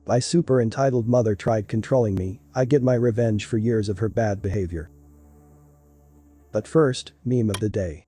My super entitled mother tried controlling me. I get my revenge for years of her bad behavior. But first, meme of the day.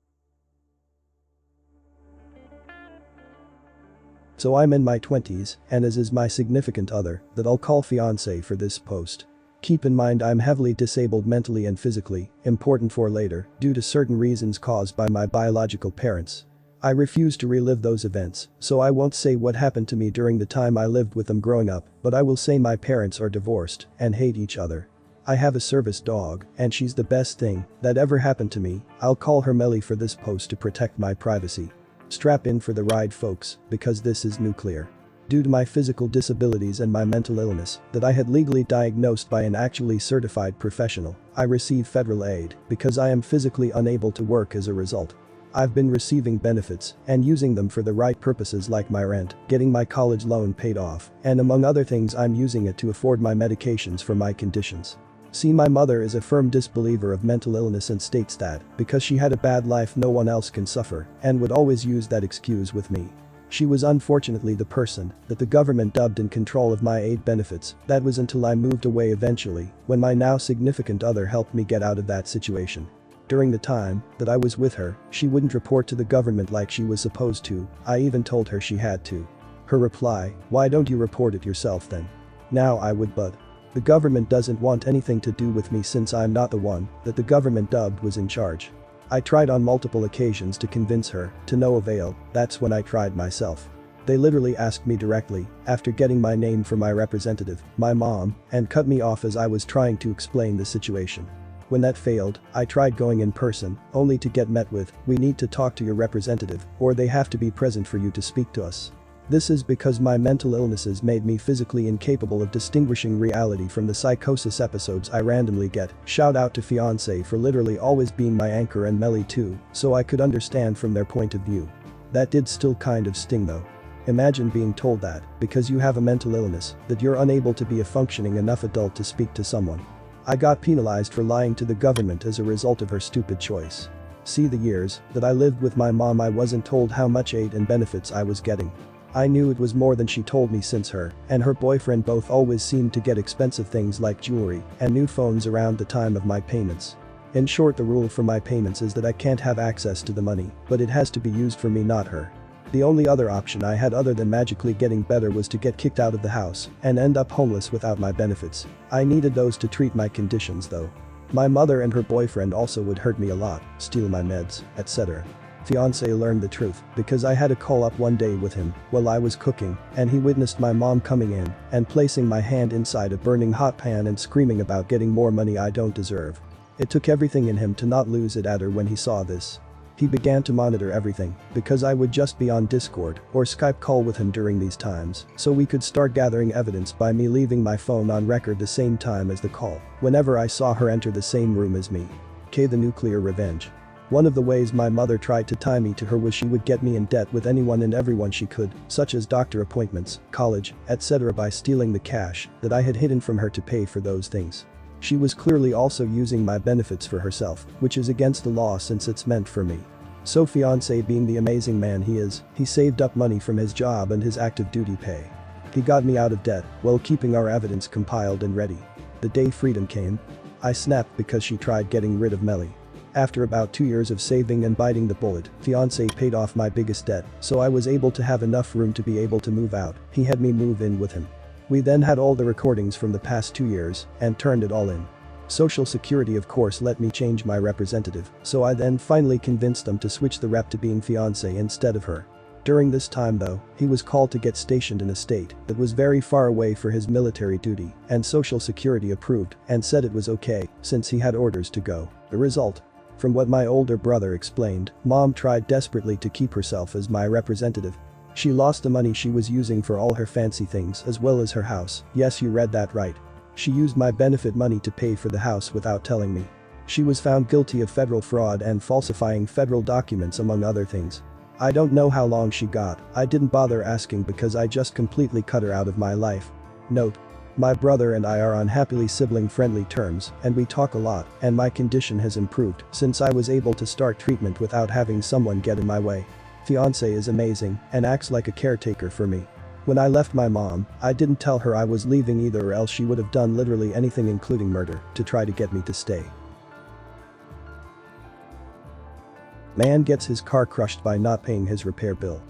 So I'm in my 20s, and as is my significant other, that I'll call fiancé for this post. Keep in mind I'm heavily disabled mentally and physically, important for later, due to certain reasons caused by my biological parents. I refuse to relive those events, so I won't say what happened to me during the time I lived with them growing up, but I will say my parents are divorced and hate each other. I have a service dog, and she's the best thing that ever happened to me. I'll call her Melly for this post to protect my privacy. Strap in for the ride, folks, because this is nuclear. Due to my physical disabilities and my mental illness that I had legally diagnosed by an actually certified professional, I receive federal aid because I am physically unable to work as a result. I've been receiving benefits and using them for the right purposes like my rent, getting my college loan paid off, and among other things I'm using it to afford my medications for my conditions. See, my mother is a firm disbeliever of mental illness and states that, because she had a bad life, no one else can suffer, and would always use that excuse with me. She was unfortunately the person that the government dubbed in control of my aid benefits. That was until I moved away eventually, when my now significant other helped me get out of that situation. During the time that I was with her, she wouldn't report to the government like she was supposed to. I even told her she had to. Her reply, "Why don't you report it yourself then?" Now I would, but the government doesn't want anything to do with me since I'm not the one that the government dubbed was in charge. I tried on multiple occasions to convince her, to no avail. That's when I tried myself. They literally asked me directly, after getting my name from my representative, my mom, and cut me off as I was trying to explain the situation. When that failed, I tried going in person, only to get met with, "We need to talk to your representative, or they have to be present for you to speak to us." This is because my mental illnesses made me physically incapable of distinguishing reality from the psychosis episodes I randomly get. Shout out to fiancé for literally always being my anchor, and Melly too, so I could understand from their point of view. That did still kind of sting though. Imagine being told that, because you have a mental illness, that you're unable to be a functioning enough adult to speak to someone. I got penalized for lying to the government as a result of her stupid choice. See, the years that I lived with my mom, I wasn't told how much aid and benefits I was getting. I knew it was more than she told me since her and her boyfriend both always seemed to get expensive things like jewelry and new phones around the time of my payments. In short, the rule for my payments is that I can't have access to the money, but it has to be used for me, not her. The only other option I had other than magically getting better was to get kicked out of the house and end up homeless without my benefits. I needed those to treat my conditions though. My mother and her boyfriend also would hurt me a lot, steal my meds, etc. Fiancé learned the truth because I had a call up one day with him while I was cooking, and he witnessed my mom coming in and placing my hand inside a burning hot pan and screaming about getting more money I don't deserve. It took everything in him to not lose it at her when he saw this. He began to monitor everything because I would just be on Discord or Skype call with him during these times, so we could start gathering evidence by me leaving my phone on record the same time as the call whenever I saw her enter the same room as me. The nuclear revenge. One of the ways my mother tried to tie me to her was she would get me in debt with anyone and everyone she could, such as doctor appointments, college, etc., by stealing the cash that I had hidden from her to pay for those things. She was clearly also using my benefits for herself, which is against the law since it's meant for me. So fiancé, being the amazing man he is, he saved up money from his job and his active duty pay. He got me out of debt while keeping our evidence compiled and ready. The day freedom came, I snapped because she tried getting rid of Melly. After about 2 years of saving and biting the bullet, fiancé paid off my biggest debt, so I was able to have enough room to be able to move out. He had me move in with him. We then had all the recordings from the past 2 years and turned it all in. Social Security of course let me change my representative, so I then finally convinced them to switch the rep to being fiancé instead of her. During this time though, he was called to get stationed in a state that was very far away for his military duty, and Social Security approved and said it was okay since he had orders to go. The result? From what my older brother explained, Mom tried desperately to keep herself as my representative. She lost the money she was using for all her fancy things as well as her house. Yes, you read that right. She used my benefit money to pay for the house without telling me. She was found guilty of federal fraud and falsifying federal documents among other things. I don't know how long she got. I didn't bother asking because I just completely cut her out of my life. Note: my brother and I are on happily sibling-friendly terms, and we talk a lot, and my condition has improved since I was able to start treatment without having someone get in my way. Fiancé is amazing and acts like a caretaker for me. When I left my mom, I didn't tell her I was leaving either, or else she would have done literally anything including murder to try to get me to stay. Man gets his car crushed by not paying his repair bill.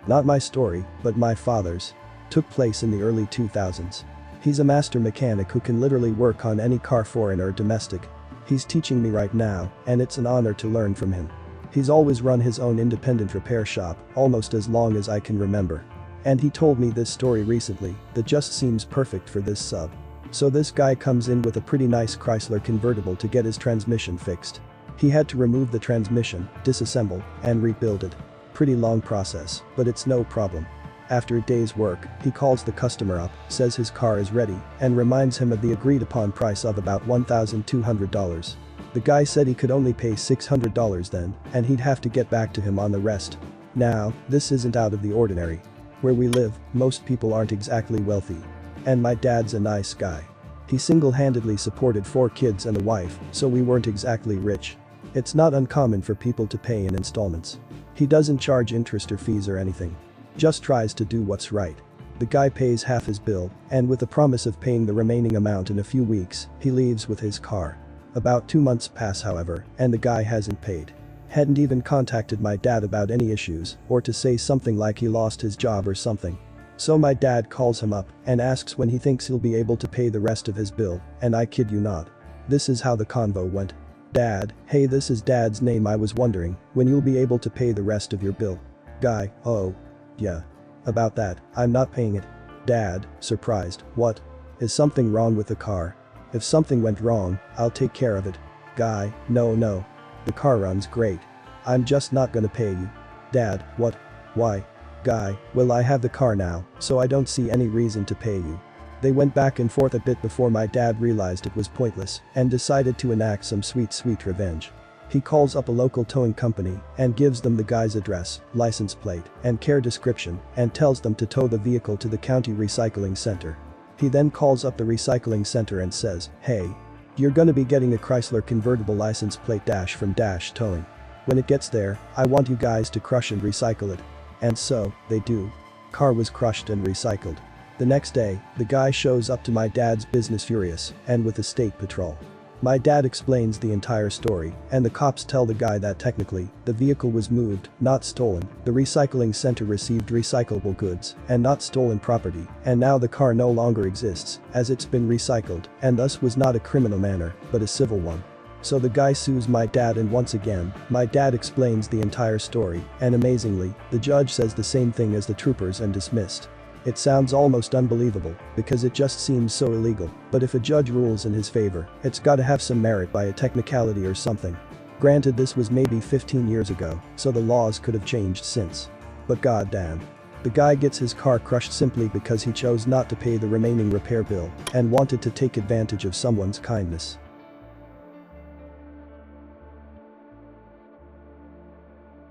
Not my story, but my father's. Took place in the early 2000s. He's a master mechanic who can literally work on any car, foreign or domestic. He's teaching me right now, and it's an honor to learn from him. He's always run his own independent repair shop, almost as long as I can remember. And he told me this story recently that just seems perfect for this sub. So this guy comes in with a pretty nice Chrysler convertible to get his transmission fixed. He had to remove the transmission, disassemble, and rebuild it. Pretty long process, but it's no problem. After a day's work, he calls the customer up, says his car is ready, and reminds him of the agreed upon price of about $1,200. The guy said he could only pay $600 then, and he'd have to get back to him on the rest. Now, this isn't out of the ordinary. Where we live, most people aren't exactly wealthy. And my dad's a nice guy. He single-handedly supported 4 kids and a wife, so we weren't exactly rich. It's not uncommon for people to pay in installments. He doesn't charge interest or fees or anything. Just tries to do what's right. The guy pays half his bill, and with the promise of paying the remaining amount in a few weeks, he leaves with his car. About 2 months pass, however, and the guy hasn't paid. Hadn't even contacted my dad about any issues, or to say something like he lost his job or something. So my dad calls him up and asks when he thinks he'll be able to pay the rest of his bill, and I kid you not. This is how the convo went. Dad, hey, this is Dad's name. I was wondering when you'll be able to pay the rest of your bill. Guy, oh. Yeah. About that, I'm not paying it. Dad, surprised, what? Is something wrong with the car? If something went wrong, I'll take care of it. Guy, no. The car runs great. I'm just not gonna pay you. Dad, what? Why? Guy, well, I have the car now, so I don't see any reason to pay you. They went back and forth a bit before my dad realized it was pointless and decided to enact some sweet revenge. He calls up a local towing company and gives them the guy's address, license plate, and care description, and tells them to tow the vehicle to the county recycling center. He then calls up the recycling center and says, hey, you're gonna be getting a Chrysler convertible license plate from towing. When it gets there, I want you guys to crush and recycle it. And so, they do. Car was crushed and recycled. The next day, the guy shows up to my dad's business furious and with a state patrol. My dad explains the entire story, and the cops tell the guy that technically, the vehicle was moved, not stolen. The recycling center received recyclable goods and not stolen property, and now the car no longer exists as it's been recycled and thus was not a criminal manner, but a civil one. So the guy sues my dad, and once again, my dad explains the entire story, and amazingly, the judge says the same thing as the troopers and dismissed. It sounds almost unbelievable because it just seems so illegal, but if a judge rules in his favor, it's gotta have some merit by a technicality or something. Granted, this was maybe 15 years ago, so the laws could have changed since. But goddamn. The guy gets his car crushed simply because he chose not to pay the remaining repair bill and wanted to take advantage of someone's kindness.